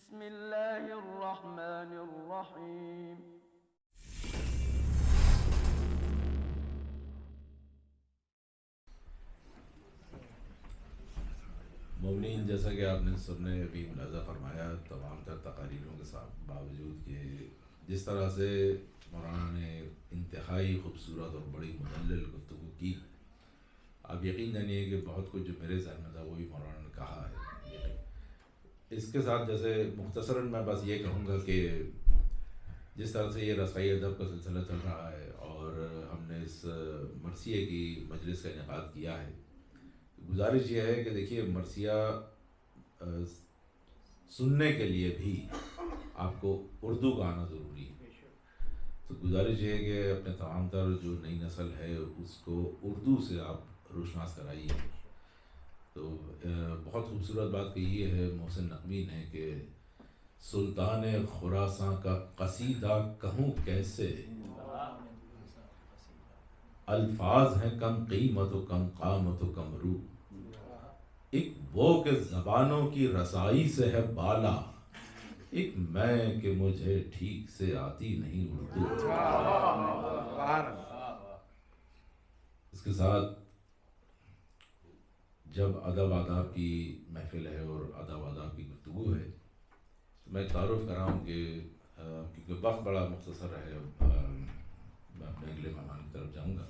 بسم اللہ الرحمن الرحیم. مومنین، جیسا کہ آپ نے سب نے ابھی ملاحظہ فرمایا تمام تر تقاریروں کے ساتھ باوجود کہ جس طرح سے مولانا نے انتہائی خوبصورت اور بڑی مدلل گفتگو کی، آپ یقین جانیے کہ بہت کچھ جو میرے ذہن میں تھا وہی مولانا نے کہا ہے. اس کے ساتھ جیسے مختصراً میں بس یہ کہوں گا کہ جس طرح سے یہ رسائی ادب کا سلسلہ چل رہا ہے اور ہم نے اس مرثیے کی مجلس کا انعقاد کیا ہے، گزارش یہ ہے کہ دیکھیے مرثیہ سننے کے لیے بھی آپ کو اردو کا آنا ضروری ہے. تو گزارش یہ ہے کہ اپنے تمام تر جو نئی نسل ہے اس کو اردو سے آپ روشناس کرائیے. تو بہت خوبصورت بات کہی ہے محسن نقوی نے کہ سلطان خراساں کا قصیدہ کہوں کیسے، الفاظ ہیں کم قیمت و کم قامت و کم روح، ایک وہ کہ زبانوں کی رسائی سے ہے بالا، ایک میں کہ مجھے ٹھیک سے آتی نہیں اردو. اس کے ساتھ جب ادب آداب کی محفل ہے اور ادب آداب کی گفتگو ہے تو میں تعارف کراؤں کہ کیونکہ وقت بڑا مختصر ہے، میں اپنے اگلے مہمان کی طرف جاؤں گا.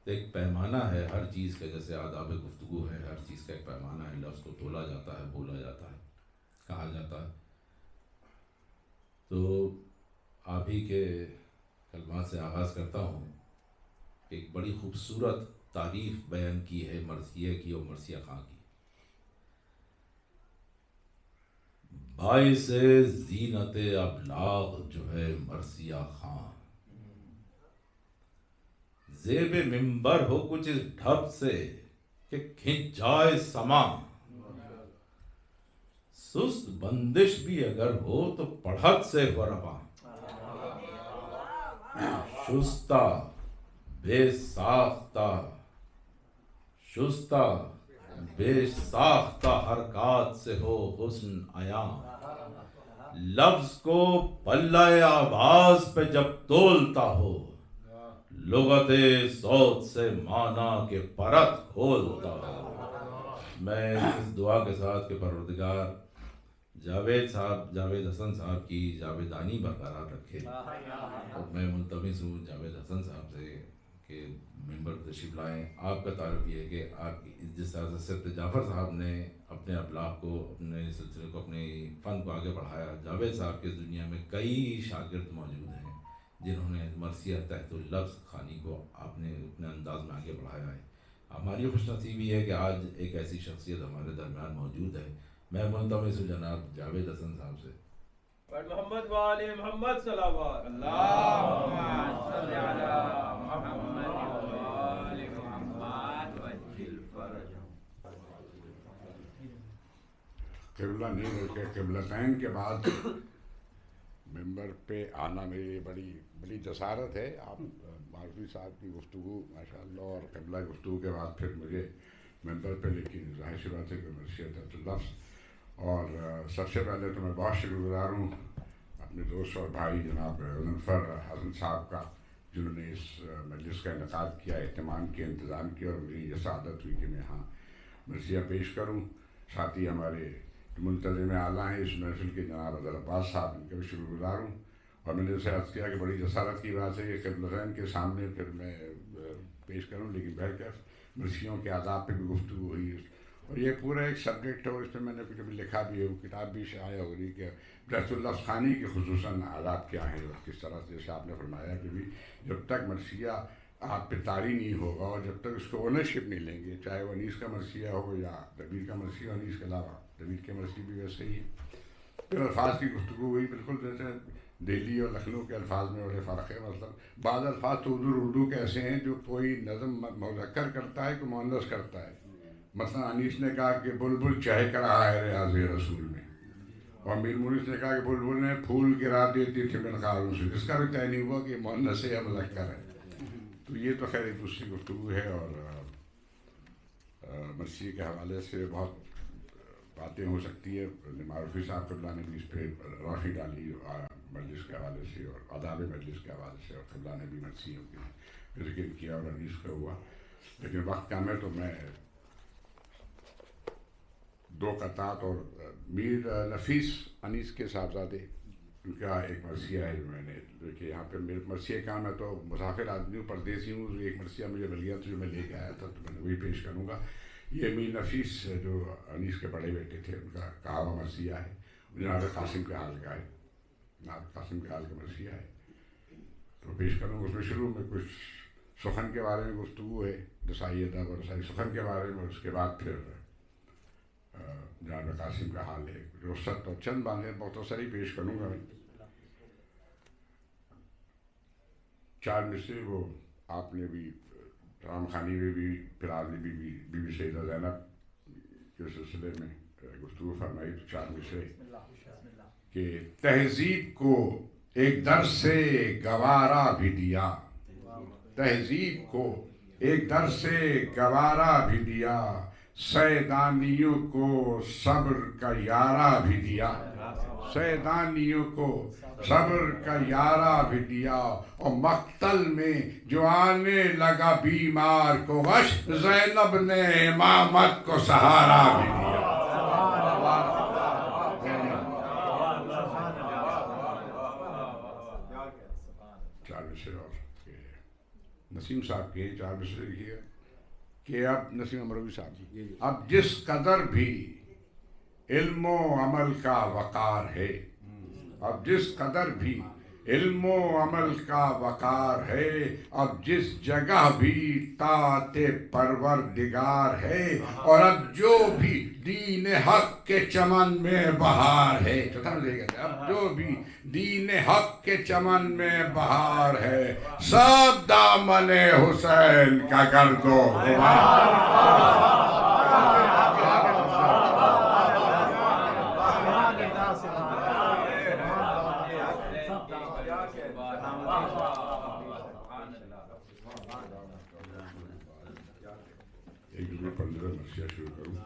ایک پیمانہ ہے ہر چیز کا، جیسے آداب گفتگو ہے، ہر چیز کا ایک پیمانہ ہے. لفظ کو تولا جاتا ہے، بولا جاتا ہے، کہا جاتا ہے. تو آپ ہی کے کلمات سے آغاز کرتا ہوں. ایک بڑی خوبصورت تعریف بیان کی ہے مرثیہ کی اور مرثیہ خاں کی. باعث زینت ابلاغ جو ہے مرثیہ خاں، زیب منبر ہو کچھ اس ڈھب سے کہ کھنچ جائے سما، سست بندش بھی اگر ہو تو پڑھت سے ہو رواں، شستہ بے ساختہ شستہ بے ساختہ حرکات سے ہو حسن عیاں، لفظ کو پلہ آواز پہ جب تولتا ہو، لغت صوت سے معنی کے پرت کھولتا ہو. میں اس دعا کے ساتھ کہ پروردگار جاوید حسن صاحب کی جاویدانی برقرار رکھے، اور میں ملتمس ہوں جاوید حسن صاحب سے کہ ممبر تشریف لائیں. آپ کا تعارف یہ ہے کہ آپ جس طرح سے سید جعفر صاحب نے اپنے ابلاغ کو، اپنے سلسلے کو، اپنے فن کو آگے بڑھایا، جاوید صاحب کی دنیا میں کئی شاگرد موجود ہیں جنہوں نے مرثیہ تحت اللفظ خوانی کو آپ نے اپنے انداز میں آگے بڑھایا ہے. ہماری خوش نصیبی ہے کہ آج ایک ایسی شخصیت ہمارے درمیان موجود ہے. میں ملتمس ہوں جناب جاوید حسن صاحب سے. محمد وآل محمد صلوات اللہم صلی علی محمد وآل محمد وجل فرجہم. قبلہ نہیں بلکہ قبلتین کے بعد ممبر پہ آنا میرے لیے بڑی جسارت ہے. آپ مالوی صاحب کی گفتگو ماشاءاللہ اور قبلہ گفتگو کے بعد پھر مجھے ممبر پہ، لیکن ظاہر سی بات ہے کہ مرثیہ تحت اللفظ. اور سب سے پہلے تو میں بہت شکر گزار ہوں اپنے دوست اور بھائی جناب غضنفر حسن صاحب کا، جنہوں نے اس مجلس کا انعقاد کیا، اہتمام کیا، انتظام کیا، اور مجھے یہ سعادت ہوئی کہ میں یہاں مرثیہ پیش کروں. ساتھ ہی ہمارے منتظم اعلیٰ ہیں اس محفل کے جناب عبد العباس صاحب، ان کا بھی شکر گزار ہوں. اور میں نے اسے عرض کیا کہ بڑی جسارت کی بات ہے کہ قبلتین کے سامنے پھر میں پیش کروں، لیکن بہرکیف مرثیوں کے آداب پہ بھی گفتگو ہوئی. اور یہ پورا ایک سبجیکٹ ہے، اور اس پہ میں نے کچھ ابھی لکھا بھی ہے، وہ کتاب بھی شائع ہو رہی کہ تحت اللفظ خوانی کے خصوصاً آداب کیا ہیں، اور کس طرح سے جیسے آپ نے فرمایا کہ بھی جب تک مرثیہ آپ پہ طاری نہیں ہوگا اور جب تک اس کو اونرشپ نہیں لیں گے، چاہے وہ انیس کا مرثیہ ہو یا دبیر کا مرثیہ، انیس کے علاوہ دبیر کے مرثیہ بھی ویسے ہی ہے. پھر الفاظ کی گفتگو ہوئی، بالکل جیسے دہلی اور لکھنؤ کے الفاظ میں بڑے فرق ہے. مطلب بعض الفاظ تو اردو کے ایسے ہیں جو کوئی نظم مذکر کرتا ہے، کوئی مؤنث کرتا ہے. مثلا انیس نے کہا کہ بلبل چہک رہا ہے ریاض رسول میں، اور میر مونس نے کہا کہ بلبل نے پھول گرا دیتی تھی منقاروں سے، جس کا بھی طے نہیں ہوا کہ مؤنث ہے یا مذکر ہے. تو یہ تو خیر ایک دوسری گفتگو ہے. اور مرثیے کے حوالے سے بہت باتیں ہو سکتی ہے. معروفی صاحب قبلہ نے بھی اس پہ روشنی ڈالی مجلس کے حوالے سے اور آداب مجلس کے حوالے سے, اور قبلہ نے بھی مرثیوں کی ذکر کیا اور انیس کا ہوا. لیکن وقت کم ہے تو میں دو قطعات اور میر نفیس انیس کے صاحبزادے ان کا ایک مرثیہ ہے جو میں نے دیکھے یہاں پہ. میرے مرثیہ کا میں تو مسافر آدمی ہوں, پردیسی ہوں, ایک مرثیہ مجھے مل گیا تو جو میں لے کے آیا تھا تو میں نے وہی پیش کروں گا. یہ میر نفیس جو انیس کے بڑے بیٹے تھے ان کا کہا ہوا مرثیہ ہے. جناب قاسم کے حال کا ہے, جناب قاسم کے حال کا مرثیہ ہے تو پیش کروں. اس میں شروع میں کچھ سخن کے بارے میں گفتگو ہے, رسائی ادب اور رسائی سخن کے بارے میں, اس کے بعد پھر جناب قاسم کا حال ہے. رخصت اور چند باندھے مختصر ہی پیش کروں گا. چار میں سے وہ آپ نے بھی رام خانی میں بھی پھر آپ نے بی بی سیدہ زینب کے سلسلے میں گفتگو فرمائی. تو چار میں سے کہ تہذیب کو ایک در سے گوارا بھی دیا, تہذیب کو ایک در سے گوارا بھی دیا, سیدانیوں کو صبر کا یارہ بھی دیا, سیدانیوں کو صبر کا یارہ بھی دیا. اور مقتل میں جو آنے لگا بیمار کو غش, زینب نے امامت کو سہارا بھی دیا. چار مصرے اور نسیم صاحب کے چار مصرے لکھیے کہ اب نسیم امروی صاحب اب جس قدر بھی علم و عمل کا وقار ہے, اب جس قدر بھی علم و عمل کا وقار ہے, اب جس جگہ بھی طاعت پروردگار ہے, اور اب جو بھی دین حق کے چمن میں بہار ہے. اب جو بھی دین حق کے چمن میں بہار ہے, سب دامن حسین کا گرد و غبار. شروع کروں.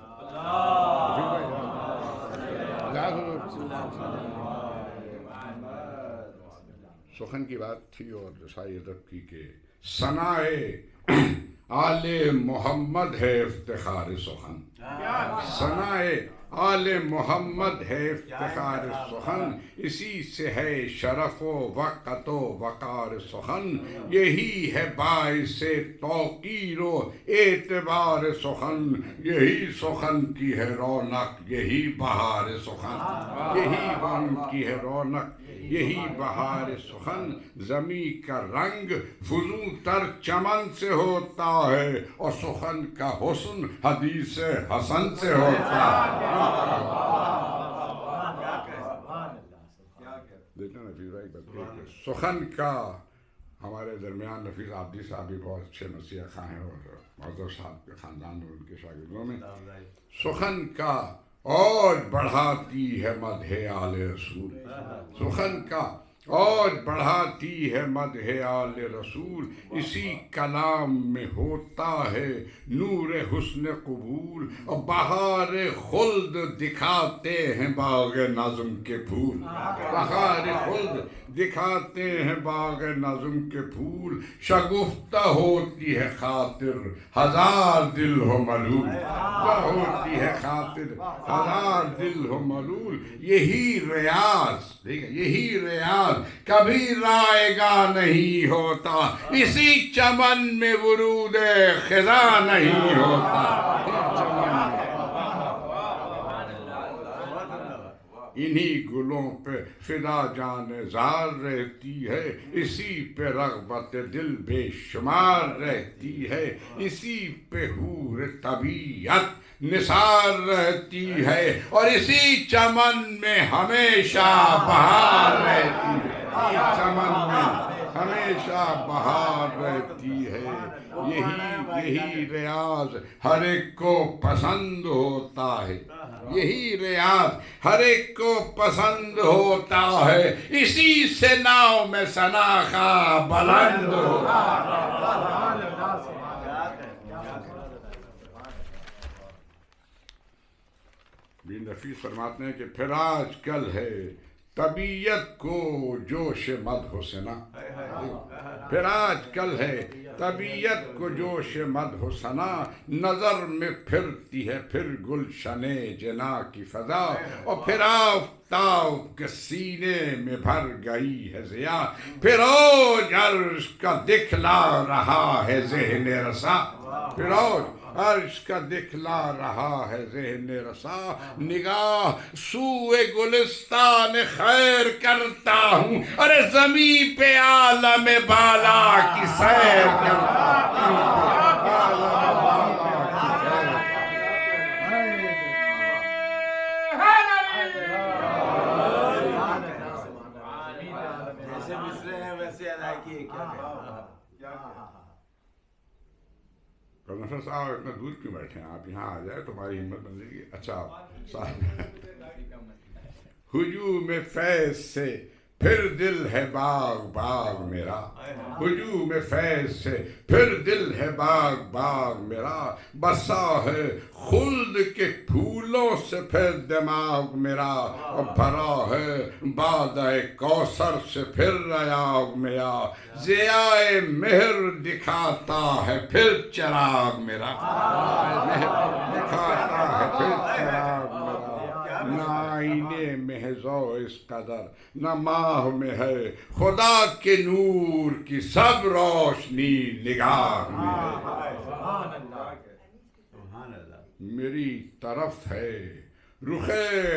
سخن کی بات تھی اور رسائی ادب کی کہ ثنائے آل محمد ہے افتخار سخن, ثنائے آل محمد ہے افتخار سخن, اسی سے ہے شرف و وقت و وقار سخن, یہی ہے باعث توقیر و اعتبار سخن, یہی سخن کی ہے رونق, یہی بہار سخن, یہی بن کی ہے رونق, یہی بہار سخن. زمیں کا رنگ فزوں تر چمن سے ہوتا ہے, اور سخن کا حسن حدیث حسن سے ہوتا ہے. سخن کا ہمارے درمیان نفیس عابدی صاحب بھی بہت اچھے مسیح خواہ ہیں, اور معذر صاحب کے خاندان اور ان کے شاگردوں میں سخن کا اور بڑھاتی ہے مدح آل رسول, سخن کا اور بڑھاتی ہے مدح آل رسول, اسی کلام میں ہوتا ہے نور حسن قبول, اور بہار خلد دکھاتے ہیں باغ نظم کے پھول, بہار خلد دکھاتے ہیں باغ نظم کے پھول, شگفتہ ہوتی ہے خاطر ہزار دل ہو ملول, ہوتی ہے خاطر ہزار دل ہو ملول. یہی ریاض, یہی ریاض کبھی رائے گا نہیں ہوتا, اسی چمن میں ورود خزاں نہیں ہوتا. انہی گلوں پہ فدا جان زار رہتی ہے, اسی پہ رغبت دل بے شمار رہتی ہے, اسی پہ حور طبیعت نثار رہتی ہے, اور اسی چمن میں ہمیشہ بہار رہتی ہے, چمن میں ہمیشہ بہار رہتی ہے. یہی ریاض ہر ایک کو پسند ہوتا ہے, یہی ریاض ہر ایک کو پسند ہوتا ہے, اسی سے ناؤ میں سناخا بلند ہوتا ہے. بھی نفیس فرماتے ہیں کہ پھر آج کل ہے طبیعت کو جوش مد حسنا، پھر آج کل ہے طبیعت کو جوش مد حسنا، نظر میں پھرتی ہے پھر گلشن جنا کی فضا، اور پھر آفتاب کے سینے میں بھر گئی ہے ضیا، پھر اوج عرش کا دکھلا رہا ہے ذہن رسا، پھر اوج عرش کا دکھلا رہا ہے ذہن رسا، نگاہ سوئے گلستان خیر کرتا ہوں، ارے زمین پہ عالم بالا کی سیر کرتا جیسے مصرے ہیں ویسے ادائیگی ہے کیا؟ پروفیسر صاحب اتنا دور کیوں بیٹھے ہیں؟ آپ یہاں آ جائے تو ہماری ہمت بن جائے گی. اچھا صاحب ہجوم فیض سے پھر دل ہے باغ باغ میرا، ہجوم فیض سے پھر دل ہے باغ باغ میرا، بسا ہے خلد کے پھولوں سے پھر دماغ میرا، اور بھرا ہے بادہ کوثر سے پھر ریاض میرا، ضیائے مہر دکھاتا ہے پھر چراغ میرا، مہر دکھاتا ہے پھر چراغ میرا، نہ آئینے میں ہے ذو اس قدر نہ ماہ میں ہے خدا کے نور کی سب روشنی نگاہ میں ہے، میری طرف ہے رخ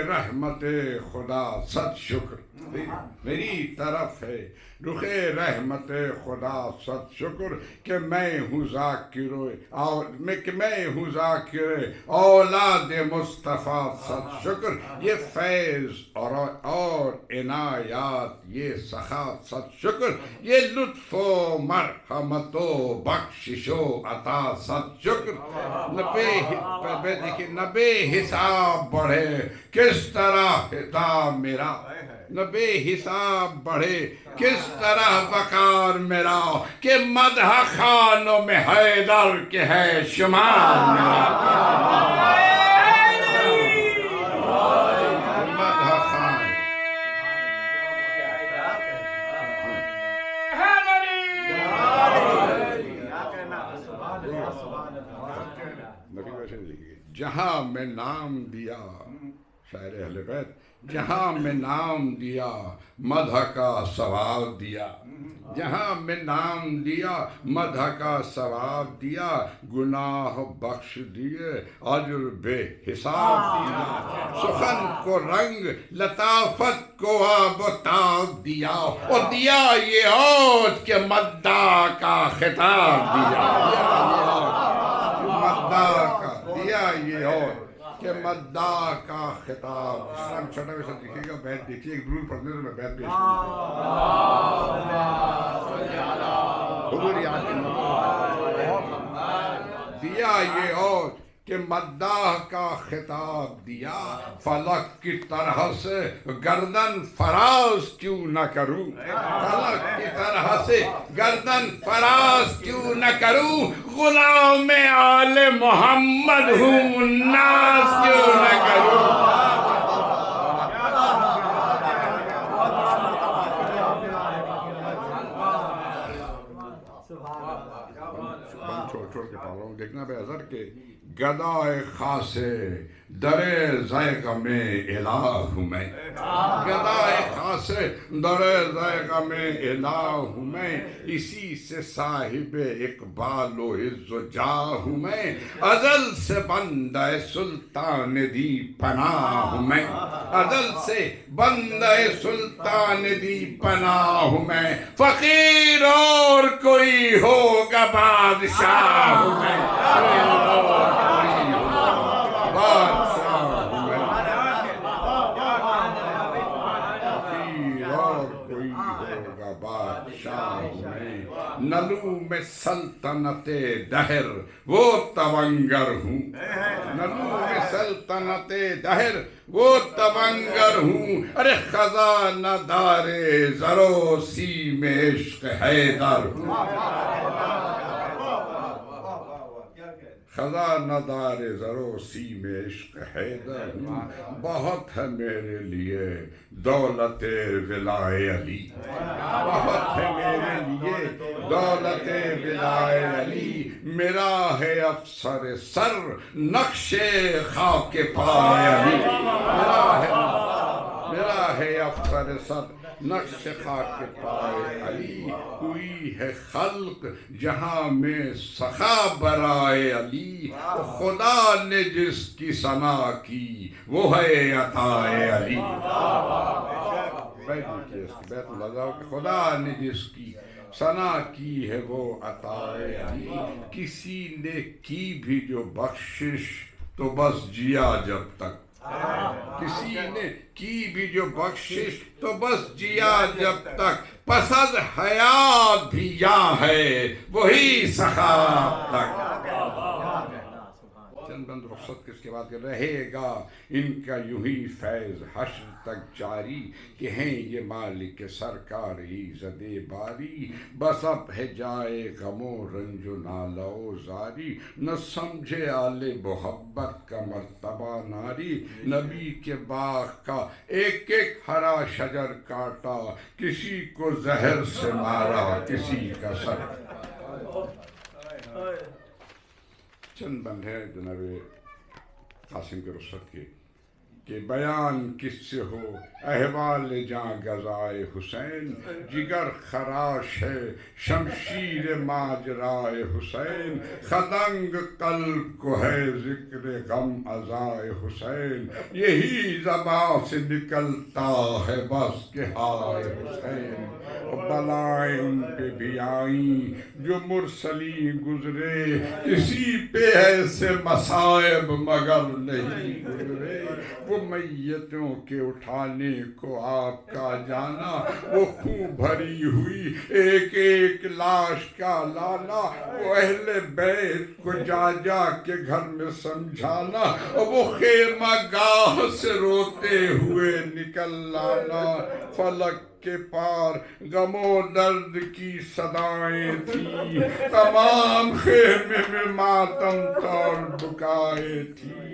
رحمت خدا صد شکر، میری طرف ہے رخ رحمت خدا صد شکر، کہ میں ہوں ذاکر اولاد مصطفیٰ صد شکر، یہ فیض اور عنایات یہ سخاوت صد شکر، یہ لطف و مرحمت و بخشش و عطا صد شکر، دیکھیے نہ بے حساب بڑھے کس طرح حساب میرا، نہ بے حساب بڑھے کس طرح وقار میرا، کہ مدح خانوں میں حیدر کے ہے شمار میرا، مدح خان جہاں میں نام دیا، شاعر اہل بیت، جہاں میں نام دیا مدح کا ثواب دیا، جہاں میں نام دیا مدح کا ثواب دیا، گناہ بخش دیے اجر بے حساب دیا، سخن کو رنگ لطافت کو آب و تاب دیا، اور دیا یہ عود کہ مداح کا خطاب دیا، مداح کا دیا یہ عود کہ مداح کا خطاب. اسلام چھوٹا ویسا دیکھیے گا، بیت دیکھیے، ایک درود پڑھنے سے میں بیت پیش دیا یہ اور کہ مداح کا خطاب دیا، فلک کی طرح سے گردن فراز کیوں نہ کروں، فلک کی طرح سے گردن فراز کیوں نہ کروں، غلام آل محمد ہوں ناز کیوں نہ کروں. چھوڑ کے پا رہا ہوں، دیکھنا بے اثر کے گدائے خاصے در ذائقہ میں الہ ہوں میں، گدائے خاصے در ذائقہ میں الہ ہوں میں، اسی سے صاحب اقبال و عز و جاہ ہوں میں، ازل سے بندہ سلطان دی پناہ ہوں میں، ازل سے بندہ سلطان دی پناہ ہوں میں، فقیر اور کوئی ہوگا بادشاہ ہوں میں، نلو میں سلطنت دہر وہ تونگر ہوں، نلو میں سلطنت دہر وہ تونگر ہوں، ارے خزانہ دار زرو سیم عشق حیدر ہوں، خزانہ دار زرو سیم عشق حیدر ہوں، بہت ہے میرے لیے دولت ولائے علی، بہت ہے میرے لیے دولت ولائے علی، میرا ہے افسر سر نقش خاک پائے علی، میرا ہے افسر سر نقش خاک پائے علی، ہوئی ہے خلق جہاں میں سخا برائے علی، خدا نے جس کی ثنا کی وہ ہے عطائے علی، بیت لگاؤ کہ خدا نے جس کی ثنا کی ہے وہ عطائے علی، کسی نے کی بھی جو بخشش تو بس جیا جب تک، کسی نے کی بھی جو بخشش تو بس جیا جب تک، پس از حیات بھی یہاں ہے وہی سخا تک، چند بند رخصت کس کے بعد رہے گا ان کا یوں ہی فیض حشر تک جاری، کہ ہیں یہ مالک سرکار ہی زدے باری، بس اب ہے جائے غم و رنج و نالہ و زاری، نہ سمجھے آل محبت کا مرتبہ ناری، نبی کے باغ کا ایک ایک ہرا شجر کاٹا، کسی کو زہر سے مارا کسی کا سر، چند بند ہے جناب قاسم کے رخصت کے کہ بیان کس سے ہو احوال جاں گزائے حسین، جگر خراش ہے شمشیر ماجرائے حسین، خدنگ قلب کو ہے ذکر غم ازائے حسین، یہی زباں سے نکلتا ہے بس کہ ہائے حسین، بلائیں ان پہ بھی آئیں جو مرسلی گزرے، کسی پہ ایسے مصائب مگر نہیں گزرے، وہ میتوں کے اٹھانے کو آپ کا جانا، وہ خون بھری ہوئی ایک ایک لاش کا لانا، وہ اہل بیت کو جا جا کے گھر میں سمجھانا، اور وہ خیمہ گاہ سے روتے ہوئے نکل لانا، فلک کے پار غم و درد کی صدائیں تھیں، تمام خیمے میں ماتم اور بکائے تھیں،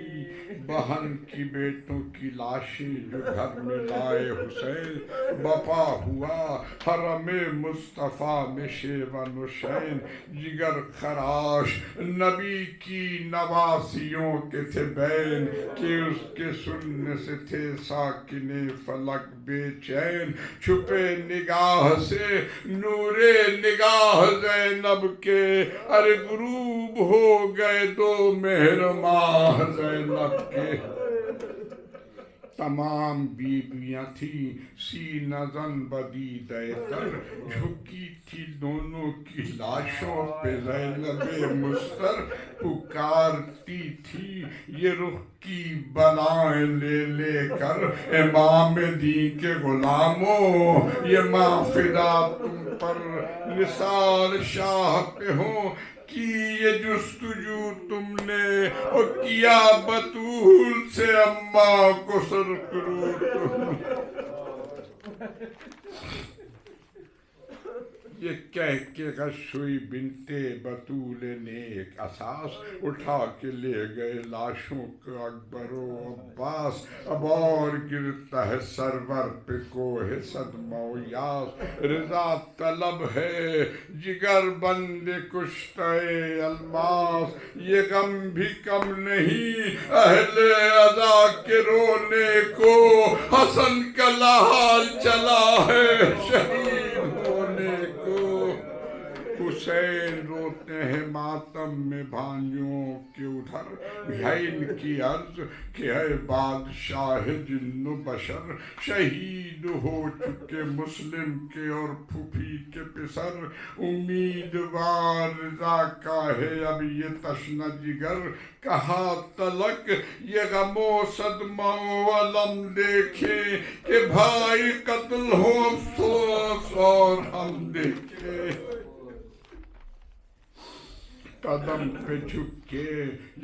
بہن کی بیٹوں کی لاشیں جو گھر میں لائے حسین، بپا ہوا حرم مصطفیٰ میں شیون و شین، جگر خراش نبی کی نواسیوں کے تھے بین، کہ اس کے سننے سے تھے ساکن فلک بے چین، چھپے نگاہ سے نور نگاہ زینب کے، ارے غروب ہو گئے دو مہر ماہ زینب کے، تمام بیویاں تھیں سینہ زن بدیدہ تر، جھکی تھی دونوں کی لاشوں پہ زینب مستر، پکارتی تھی یہ رخ کی بلائیں لے لے کر، امام دین کے غلاموں یہ ماں فدا تم پر، نثار شاہ پہ ہوں کی یہ جستجو تم نے، اور کیا بطول سے اماں کو سرخرو تم نے، یہ کہہ کے غش ہوئی بنتے بطول نے ایک اساس، اٹھا کے لے گئے لاشوں کو اکبر و عباس، اب اور گرتا ہے سرور پہ کوہ صدمہ و یاس، رضا طلب ہے جگر بند کشتہ الماس، یہ غم بھی کم نہیں اہل عزا کے رونے کو، حسن کا لحال چلا ہے شہید ہونے کو، حسین روتے ہیں ماتم میں بھانجوں کے ادھر، ہے ان کی عرض کہ اے بادشاہ جن و بشر، شہید ہو چکے مسلم کے اور پھوپھی کے پسر، امیدوار رضا کا ہے اب یہ تشنہ جگر، کہاں تلک یہ غم و صدمہ و علم دیکھیں، کہ بھائی قتل ہو افسوس اور ہم دیکھیں، قدم پہ جھک کے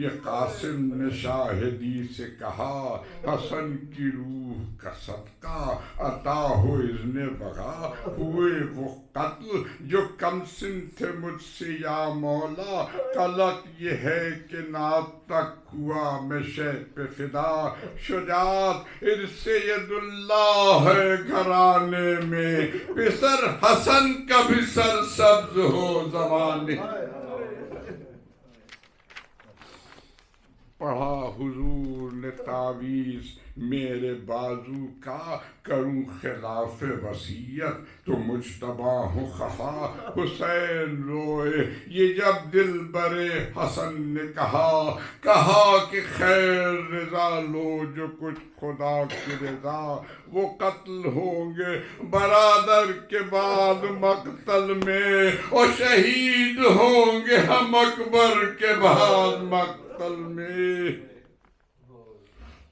یہ قاسم نے شاہدی سے کہا حسن کی روح کا صدقہ عطا ہو اذن بغا ہوئے وہ قتل جو کم سن تھے مجھ سے یا مولا غلط یہ ہے کہ نات تک ہوا میں شہ پہ فدا شجاعت ارث ید اللہ ہے گھرانے میں پسر حسن کا بھی سر سبز ہو زمانے پڑھا حضور نے تعویذ میرے بازو کا کروں خلاف وصیت تو مجتبی ہوں خفا حسین روئے یہ جب دل برے حسن نے کہا کہ خیر رضا لو جو کچھ خدا کی رضا وہ قتل ہوں گے برادر کے بعد مقتل میں اور شہید ہوں گے ہم اکبر کے بعد مقتل میں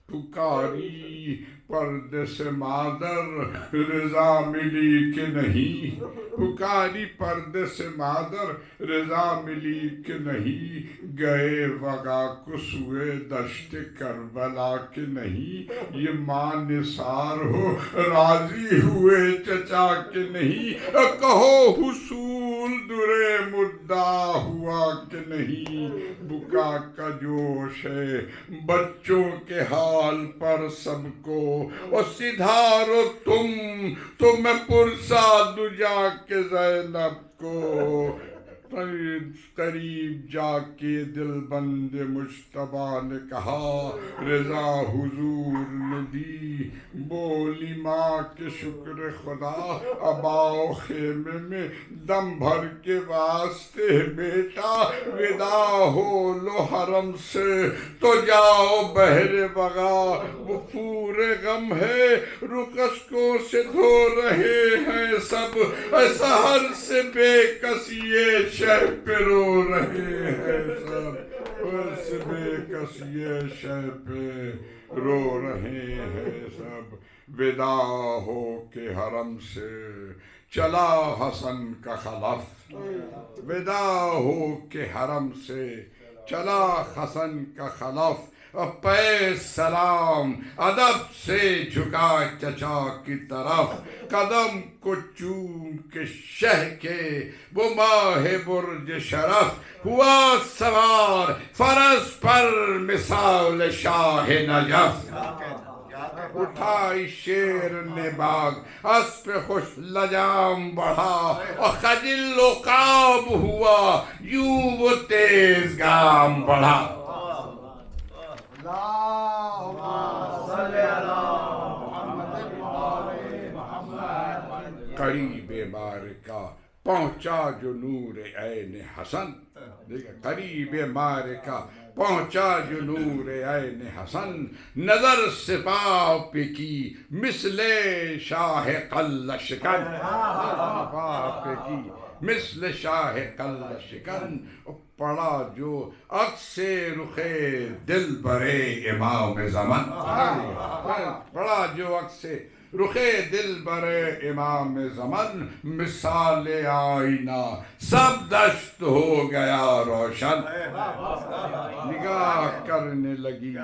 پکاری پردے سے مادر رضا ملی کہ نہیں پکاری پردے سے مادر رضا ملی کہ نہیں گئے وغا کو سوئے دشت کربلا کہ نہیں یہ ماں نثار ہو راضی ہوئے چچا کہ نہیں کہو حصول درے مدعا ہوا کہ نہیں بکا کا جوش ہے بچوں کے حال پر سب کو اور سدھارو تم میں پرسا دو جا کے زینب کو قریب جا کے دل بند مجتبیٰ نے کہا رضا حضور نے دی بولی ماں کے شکر خدا اب آؤ خیمے میں دم بھر کے واسطے بیٹا ودا ہو لو حرم سے تو جاؤ بحر وغا وہ پورے غم ہے رخسکوں سے دھو رہے ہیں سب سحر سے بے کسیے شہ پہ رو رہے ہیں سب اس بے کسیے شہ پہ رو رہے ہیں سب ودا ہو کے حرم سے چلا حسن کا خلف ودا ہو کے حرم سے چلا حسن کا خلف پے سلام ادب سے جھکا چچا کی طرف قدم کو چوم کے شہ کے وہ ماہ برج شرف ہوا سوار فرس پر مثال شاہ نجف اٹھائی شیر نے باغ اسپ خوش لجام بڑھا اور خجل و قاب ہوا یوں وہ تیز گام بڑھا قریب مارکہ پہنچا جو نور عین حسن قریب مارکہ پہنچا جو نور عین حسن نظر سپاہ پہ کی مثل شاہ قلہ شکن سپاہ پہ کی مثل شاہ قلہ شکن پڑا جو عکس رخ دل برے امام زمن پڑا جو عکس رخ دل برے امام زمن مثال آئینہ سب دشت ہو گیا روشن نگاہ کرنے لگی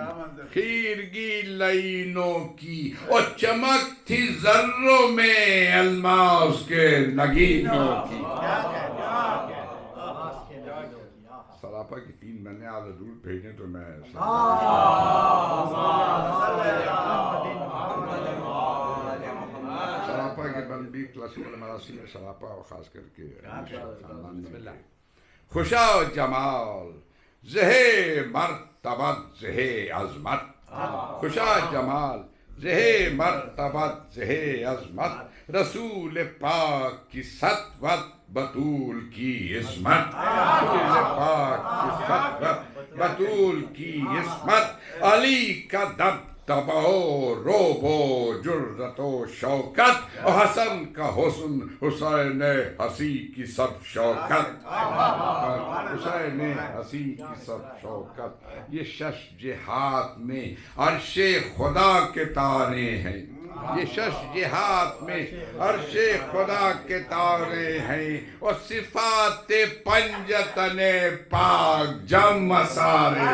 خیرگی لائنوں کی اور چمک تھی ذروں میں الماس کے نگینوں کی سراپا کی 3 مہینے آدھا دور بھیجیں تو میں سراپا کی بندی کلاسیکل مراسی میں سراپا اور خاص کر کے خوشا جمال زہے مرتبت زہے عظمت خوشا جمال زہے مرتبت زہے عظمت رسول پاک کی سطوت بطول کی عصمت رسول پاک کی سطوت بطول کی عصمت علی کا دب تباؤ روبو جرت و شوکت اور حسن کا حسن حسین حسی کی سب شوکت حسین حسی کی سب شوکت یہ شش جہات میں عرش خدا کے تارے ہیں یہ شش جہات میں عرش خدا کے تارے ہیں اور صفات پنجتن پاک جم سارے.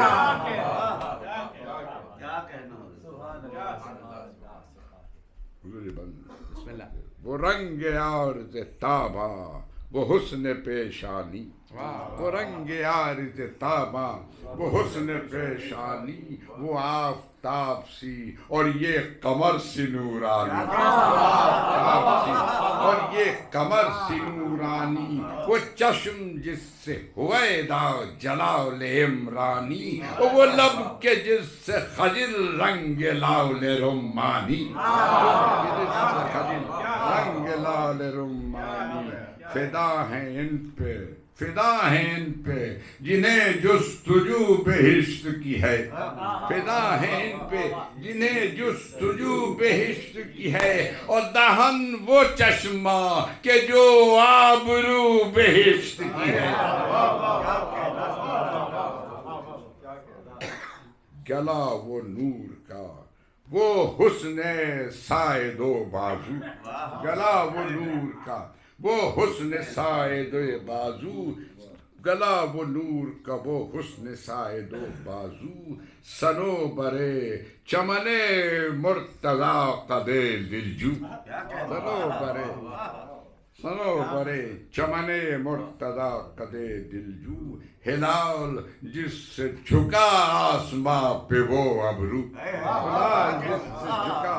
وہ رنگ عارض تابا وہ حسن پیشانی، وہ رنگ عارض تابا وہ حسن پیشانی، وہ آفتاب سی اور یہ قمر سی نورانی، آفتاب سی اور یہ قمر سی نورانی، وہ چشم جس سے ہویدا جلال عمرانی، وہ لب کے جس سے خجل رنگ لال رمانی، رنگ لال رمانی. فدا ہیں ان پہ، فدا ہیں ان پہ جنہیں جستجو بہشت کی ہے، فدا ہیں ان پہ جنہیں جستجو بہشت کی ہے، اور دہن وہ چشمہ کہ جو آبرو بہشت کی ہے. گلا وہ نور کا وہ حسن سائے دو بازو، گلا وہ نور کا وہ حسن سائے دو بازو، گلا وہ نور کا وہ حسن سائے دو بازو. سنو برے چمن مرتضی قدے دلجو، سنو برے، سنو برے چمن مرتضی قدے دلجو، ہلال جس سے جھکا آسماں پہ وہ ابرو، ہلال جس سے جھکا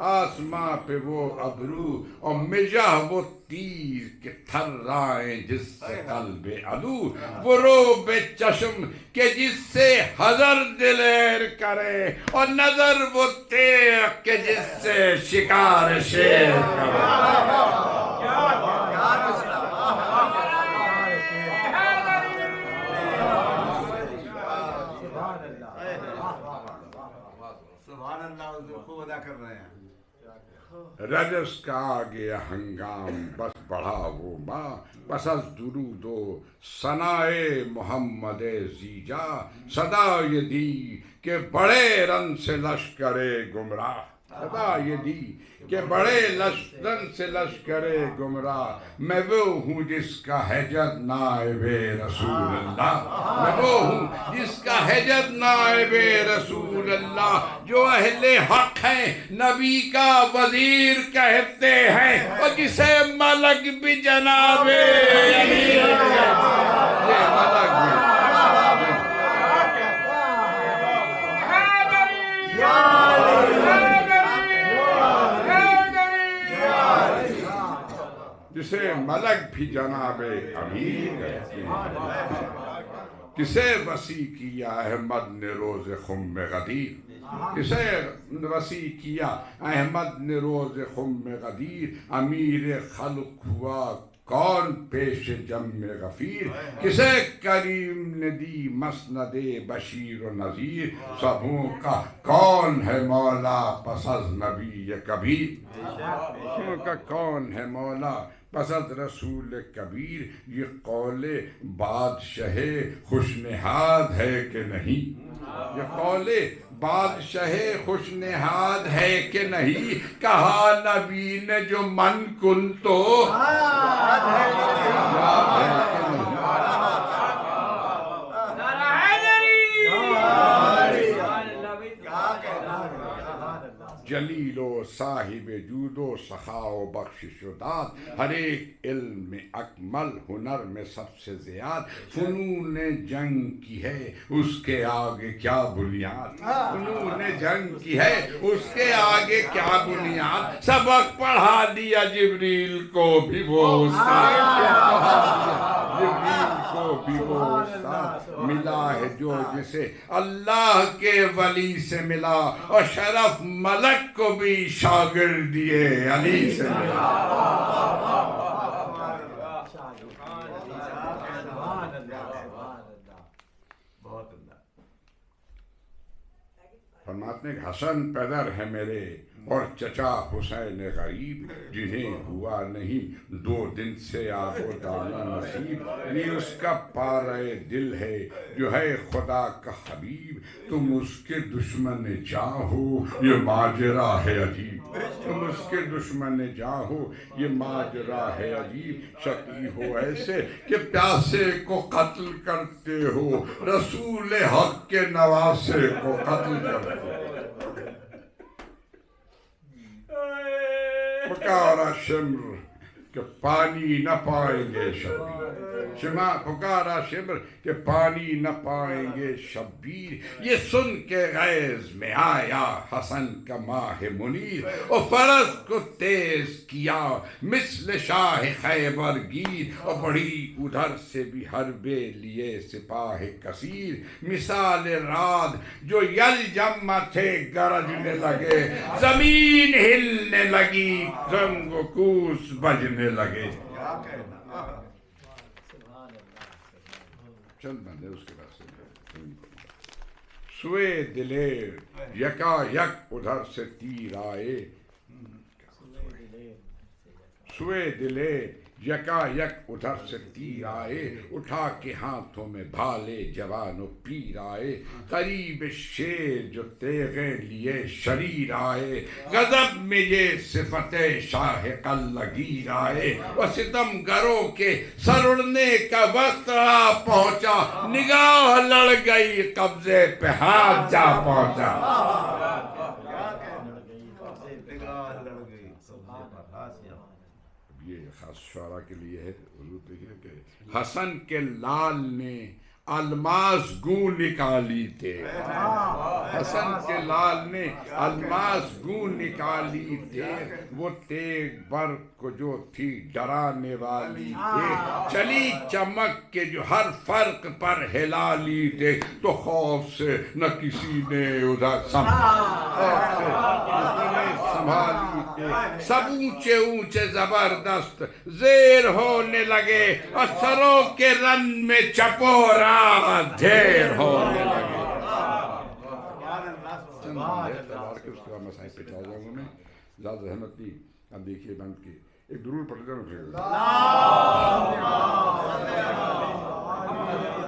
آسماں پہ وہ ابرو، اور مجاح وہ تیر کے تھرائیں جس سے قلب عدو، وہ روب چشم کہ جس سے حذر دلیر کرے، اور نظر وہ تیغ کہ جس سے شکار شیر کرے. رجس کا آگے ہنگام بس بڑھا وہ ماں، بس از درود و ثنائے محمد زیجا، صدا یہ دی کہ بڑے رن سے لشکر گمراہ، صدا یہ دی کہ بڑے رن سے لشکر گمراہ. میں وہ ہوں جس کا ہے جد نائب رسول اللہ، میں وہ ہوں جس کا ہے جد نائب رسول اللہ، جو اہل حق ہیں نبی کا وزیر کہتے ہیں، اور جسے ملک بھی جناب امیر کہتے ہیں. یہ ملک بھی جسے ملک بھی جناب امیر کہتے ہیں. کسے وسیع کیا احمد نے روز خم غدیر، کسے وسیع کیا احمد نے روز خم غدیر، امیر خلق ہوا کون پیش جم غفیر، کسے کریم نے دی مسند بشیر و نذیر، سبوں کا کون ہے مولا پس از نبی کبیر، سبوں کا کون ہے مولا پس از رسول کبیر. یہ قول بادشاہ خوشنہاد ہے کہ نہیں، یہ قول بادشاہ خوشنہاد ہے کہ نہیں، کہا نبی نے جو من کن تو یاد ہے کہ نہیں. جلیل و صاحب جود و سخا و بخشش و داد، ہر ایک علم میں اکمل، ہنر میں سب سے زیاد، فنون جنگ کی ہے اس کے آگے کیا بنیاد، فنون جنگ کی ہے اس کے آگے کیا بنیاد. سبق پڑھا دیا جبریل کو بھی وہ استاد، جبریل کو بھی وہ استاد. ملا ہے جو جسے اللہ کے ولی سے ملا، اور شرف ملک کو بھی شاگردی علی سے ملا. فرماتے ہیں حسن پدر ہے میرے اور چچا حسین غریب جنہیں ہوا نہیں 2 دن سے آب و دانہ نصیب، یہ اس کا پارہ دل ہے جو ہے خدا کا حبیب، تم اس کے دشمن جاں ہو یہ ماجرا ہے عجیب، تم اس کے دشمن جاں ہو یہ ماجرا ہے عجیب، شقی ہو ایسے کہ پیاسے کو قتل کرتے ہو، رسول حق کے نواسے کو قتل کرتے ہو۔ پکارا شمر کہ پانی نہ پائیں گے شبیر، پکارا شمر کہ پانی نہ پائیں گے شبیر، یہ سن کے غیظ میں آیا حسن کا ماہ منیر، اور فرس کو تیز کیا مثل شاہ خیبر گیر، اور بڑھی ادھر سے بھی حربے لیے سپاہ کثیر، مثال رعد جو یلجم تھے گرجنے لگے، زمین ہلنے لگی زنگ و کوس بجنے لگے۔ چند بندے اس کے بعد سے سوئے دلیر یکا یک ادھر سے تیر آئے، سوئے دلیر یکا یک ادھر سے تیر آئے، اٹھا کے ہاتھوں میں بھالے جوان و پیر آئے، قریب شیر جو تیغیں لیے شریر آئے، غضب میں یہ صفت شاہ قلگیر آئے، اور ستم گروں کے سر اڑنے کا وقت آ پہنچا، نگاہ لڑ گئی قبضے پہ ہاتھ جا پہنچا۔ یہ خاص شعراء کے لیے ہے، حضور دیکھیں کہ حسن کے لال نے الماس گوں نکالی تھے، حسن کے لال نے الماس گوں نکالی تھے، وہ تیغ برق کو جو تھی ڈرانے والی تھے، چلی چمک کے جو ہر فرق پر ہلالی تھے، تو خوف سے نہ کسی نے ادھر سنبھالی تھے، سب اونچے اونچے زبردست زیر ہونے لگے، اور سروں کے رن میں چپورا دھیر ہونے لگے۔ تلوار کے اس کے بعد مسائل پہ چاہ جاؤں گا میں، زیادہ احمد نہیں، اب دیکھیے بند کی ایک درود پڑھ جاؤں پھر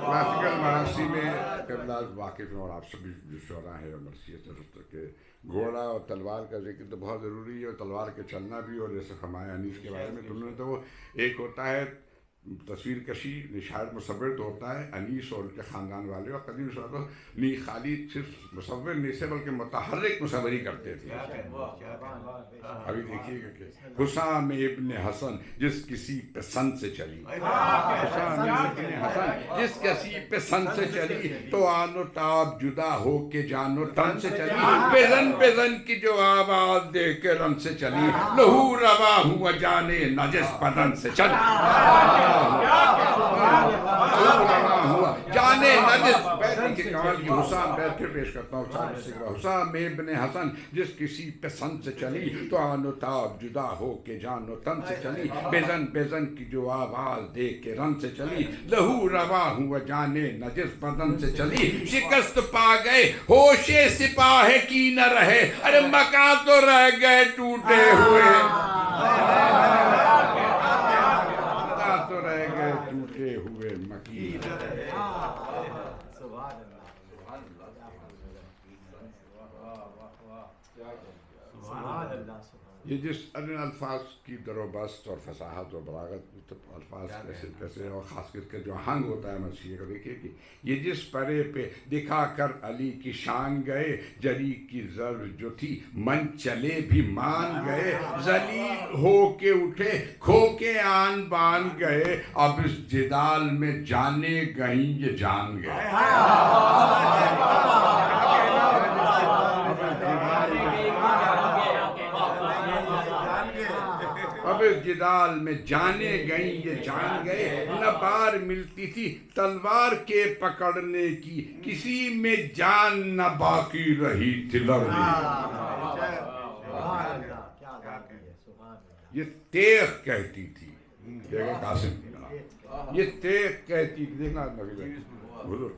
کلاسیکل مراسی میں قبلہ واقف ہیں، اور آپ سبھی جو شعراء ہیں اور مرثیت کے گھوڑا اور تلوار کا ذکر تو بہت ضروری ہے، اور تلوار کے چلنا بھی، اور جیسے فرمایا انیس کے بارے میں تم نے، تو وہ ایک ہوتا ہے تصویر کشی، شاعر مصور تو ہوتا ہے انیس اور ان کے خاندان والے، اور قدیم شعراء تو نہیں خالی صرف مصور نہیں سے بلکہ متحرک مصوری کرتے تھے۔ ابھی دیکھیے گا کہ حسام ابن حسن جس کسی پہ سن سے چلی، حسام ابن حسن جس کسی پہ سن سے چلی، تو آن و تاب جدا ہو کے جان و تن سے چلی، پہ زن کی جو آواز دے کے رن سے چلی، لہو روا ہوا جانے نجس بدن سے چلی، ہوا جانے نجس بیت کی کمال کی حسام بیت پھر پیش کرتا ہوں۔ حسام ابن حسن جس کسی پہ سن سے چلی، تو آن و تاب جدا ہو کے جان و تن سے چلی، بے زن کی جو آواز دے کے رن سے چلی، لہو روا ہوا جانے نجس بدن سے چلی، شکست پا گئے ہوش سپاہ کی نہ رہے، ارے مکان تو رہ گئے ٹوٹے ہوئے، تو رہ گئے ٹوٹے ہوئے مکین۔ یہ جس ان الفاظ کی در و بست اور فصاحت اور بلاغت، الفاظ کیسے اور خاص کر کے جو ہنگ ہوتا ہے مسیح کا، دیکھیے کہ یہ جس پرے پہ دکھا کر علی کی شان گئے، جری کی زر جو تھی من چلے بھی مان گئے، ذلیل ہو کے اٹھے کھو کے آن بان گئے، اب اس جدال میں جانے گئیں یہ جان گئے۔ اب اس جدال میں جانے گئیں یہ جان گئے، نہ بار ملتی تھی تلوار کے پکڑنے کی، کسی میں جان نہ باقی رہی تھی لڑنے۔ یہ تیغ کہتی تھی، دیکھیں قاسم کی جناب، یہ تیغ کہتی تھی، دیکھنا حضور،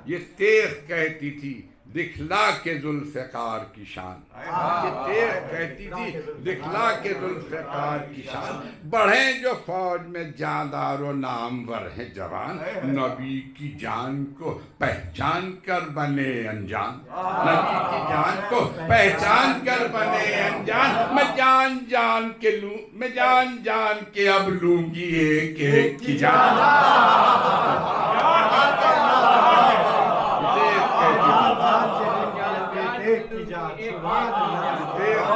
یہ تیغ کہتی تھی دکھلا کے ذوالفقار کی شان، کہ تیر کہتی تھی دکھلا کے ذوالفقار کی شان، بڑھیں جو فوج میں جاندار و نامور ہے جوان، نبی کی جان کو پہچان کر بنے انجان، نبی کی جان کو پہچان کر بنے انجان، میں جان جان کے لوں، میں جان جان کے اب لوں گی ایک ایک کی جان۔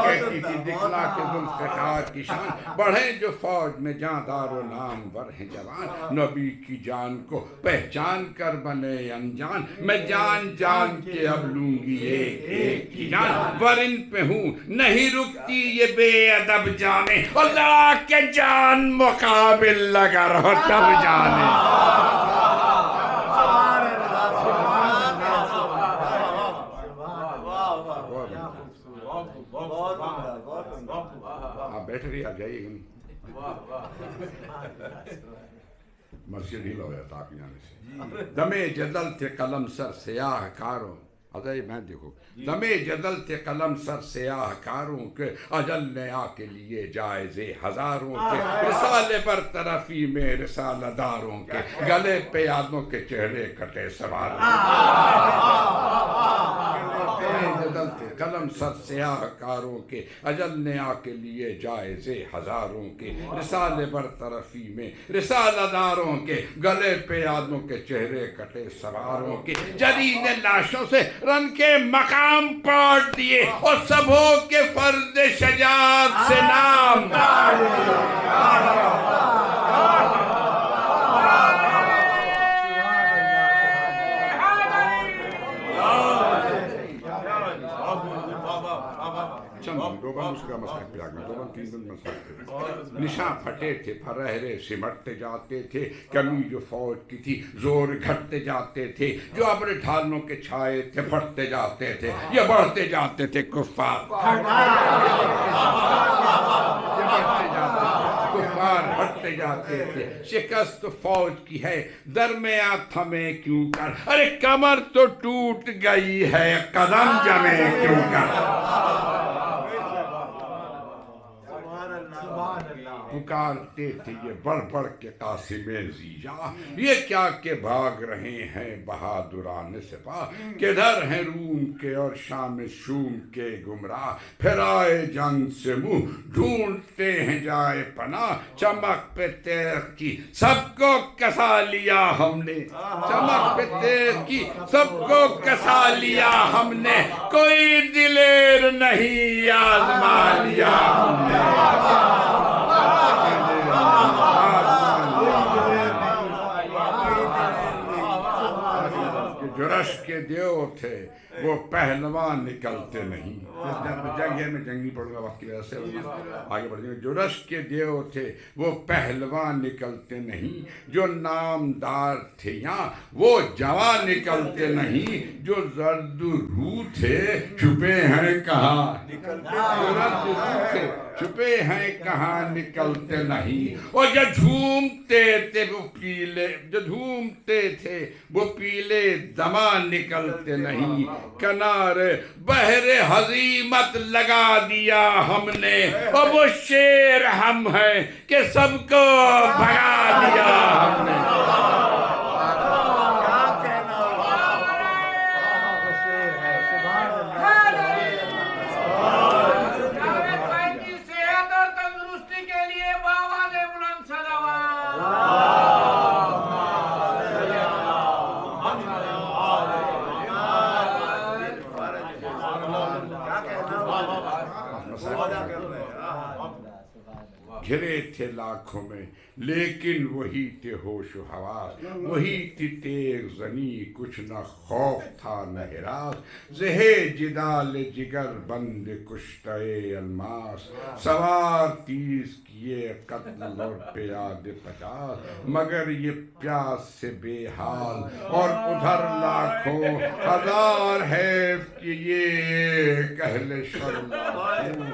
کہتی تھی دکھلا کے ذوالفقار کی شان، بڑھیں جو فوج میں جاندار و نامور ہیں جوان، نبی کی جان کو پہچان کر بنے انجان، میں جان جان کے اب لوں گی ایک ایک کی جان، ورن پہ ہوں نہیں رکتی یہ بے ادب جانے، اور لڑا کے جان مقابل لگا رہو تب جانے۔ آپ بیٹھ رہی، آ جائیے گا، مسجد ہی لو جاتا آپ جانے سے۔ دمے جدل تھے قلم سر سیاہ کاروں، میں دیکھو دمے جدل تھے قلم سر سیاہ کاروں کے، اجل نے آ کے لیے جائزے ہزاروں کے، رسالے برطرفی میں رسالہ داروں کے، گلے پہ یادوں کے چہرے کٹے سواروں جدل تھے قلم سر سیاہ کاروں کے، اجل نے آ کے لیے جائزے ہزاروں کے، رسالے برطرفی میں رسالہ داروں کے، گلے پہ یادوں کے چہرے کٹے سواروں کے، جرید لاشوں سے رن کے مقام پاٹ دیے، اور سبھوں کے فرد شجاعت سے نام نشاں پھٹے تھے فرہرے سمٹتے جاتے تھے، کمی جو فوج کی تھی زور گھٹتے جاتے تھے، جو ابر ڈھالوں کے چھائے تھے پھٹتے جاتے تھے، یہ بڑھتے جاتے تھے کفار، کفار ہٹتے جاتے تھے، شکست فوج کی ہے درمیاں تھمے کیوں کر، ارے کمر تو ٹوٹ گئی ہے قدم جمے کیوں کر، پکارتے تھے یہ بڑھ بڑھ کے قاسم زیجا، یہ کیا کہ بھاگ رہے ہیں بہادران سپاہ، کدھر ہیں روم کے اور شام شوم کے گمراہ، پھر آئے جنگ سے منہ ڈھونڈتے ہیں جائے پناہ، چمک پہ تیر کی سب کو کسا لیا ہم نے، چمک پہ تیر کی سب کو کسا لیا ہم نے، کوئی دلیر نہیں آزما لیا ہم نے، جو رشک کے دیو تھے وہ پہلوان نکلتے نہیں، جنگ میں جنگ نہیں پڑھوں گا وقت کی وجہ سے آگے بڑھ جائیں گے، جو رشک کے دیو تھے وہ پہلوان نکلتے نہیں، جو نامدار تھے یہاں وہ جوان نکلتے نہیں، جو زرد روح تھے چھپے ہیں کہاں، زرد روح تھے چھپے ہیں کہاں نکلتے نہیں، اور جو جھومتے تھے وہ پیلے، جو جھومتے تھے وہ پیلے دماں نکلتے نہیں، کنارے بحر حزیمت لگا دیا ہم نے، اور وہ شیر ہم ہیں کہ سب کو بھگا دیا ہم نے، گھرے تھے لاکھوں میں لیکن وہی تھے ہوش و حواس، وہی تھی تیغ زنی کچھ نہ خوف تھا نہ ہراس، زہے جدال جگر بند کشتہ الماس، سوار 30 کیے قتل اور پیاد 50، مگر یہ پیاس سے بے حال اور ادھر لاکھوں ہزار ہے کہ یہ کہل شر لاکھوں،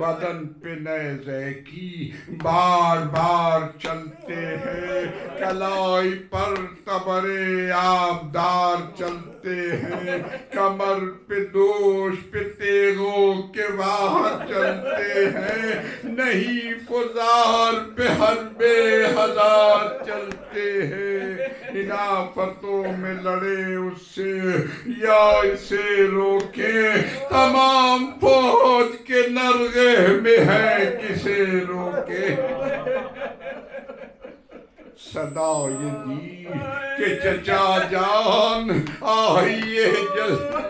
بدن پہ نیزے کی بار بار چلتے ہیں، کلائی پر تبر آبدار چلتے ہیں، کمر پہ دوش پہ تیغوں کے وار چلتے ہیں، نہیں فزار پہ حرب ہزار چلتے ہیں، ان آفتوں میں لڑے اس سے یا اسے روکے، تمام فوج کے نرغے میں ہے کسے روکے۔ صدا یہ دی کہ چچا جان آئیے جلدی،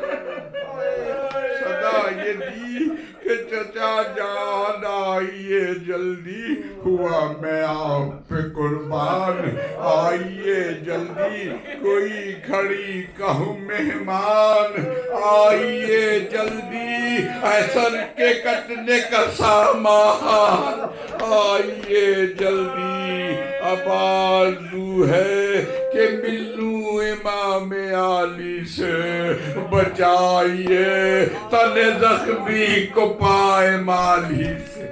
صدا یہ دی کہ چچا جان آئیے جلدی، ہوا میں آپ پہ قربان آئیے جلدی، کوئی کھڑی کہوں مہمان آئیے جلدی، ایسر کے کٹنے کا سامان آئیے جلدی، اب آرزو ہے کہ ملوں امام علی سے، بچائیے تن زخمی کو پائے مالی سے۔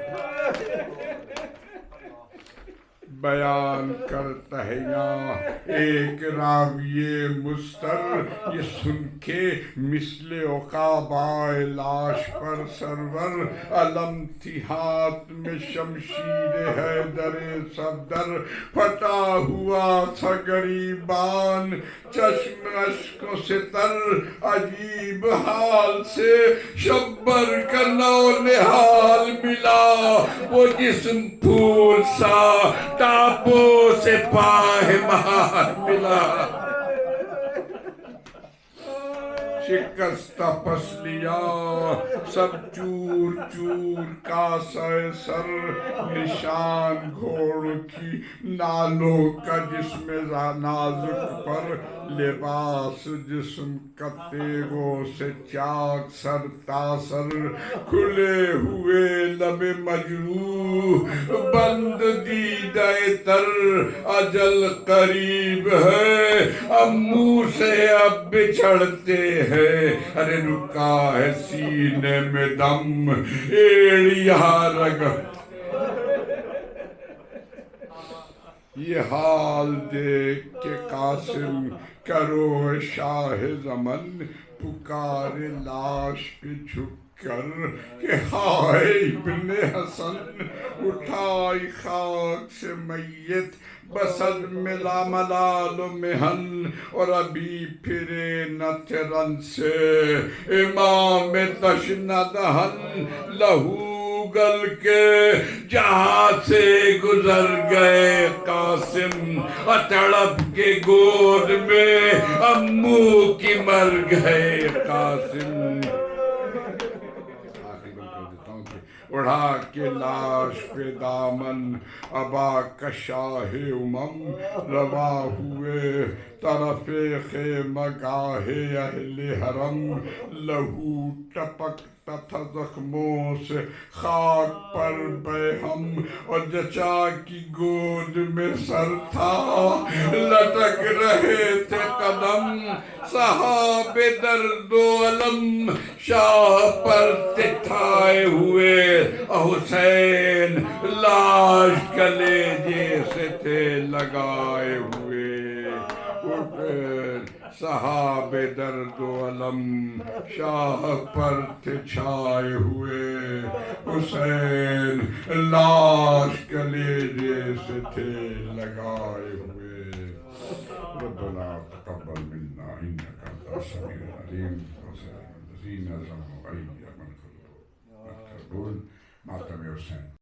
بیان کرتا ہے یہاں ایک راوی مستر، یہ سن کے مثل عقابۂ لاش پر سرور، علم تھی ہاتھ میں شمشیر حیدر صفدر، پھٹا ہوا تھا گریبان چشم اشکوں سے تر، عجیب حال سے شبر کا نونہال ملا، وہ جسم پھول سا ٹاپوں سے پائمال ملا، شکستہ پسلیاں سب چور چور کا سر، نشان گھوڑ کی نالوں کا جسم نازک پر، لباس جسم کا تیغوں سے چاک سر تاثر، کھلے ہوئے لب مجروح بند دیدہ تر، اجل قریب ہے اب منہ سے اب بچھڑتے ہیں، ارے رکا ہے سینے میں دم ایڑیاں رگڑ، یہ حال دیکھ کے قاسم کرو شاہ زمن، پکارے لاش پہ جھک کر کہ ہائے ابن حسن، اٹھائی خاک سے میت بسد ملا ملال و محن، اور ابھی پھرے نہ تھے رن سے امام تشنہ دہن، لہو گل کے جہاں سے گزر گئے قاسم، تڑپ کے گود میں امو کی مر گئے قاسم۔ اڑھا کے لاش پہ دامن ابا کا شاہ امم، روا ہوئے طرف خیمہ گاہ اہل حرم، لہو ٹپکتا تھا زخموں سے خاک پر بے ہم، اور چچا کی گود میں سر تھا لٹک رہے تھے قدم، صحاب درد و علم شاہ پر تٹھائے ہوئے، حسین لاش کلیجے سے تھے لگائے ہوئے، صحاب درد و علم شاہ پر تھے چھائے ہوئے، حسین لاش کلیجے سے تھے لگائے ہوئے۔ ربنا تقبل منا انک انت السمیع العلیم وتب علینا انک انت التواب الرحیم۔ ماتم حسین۔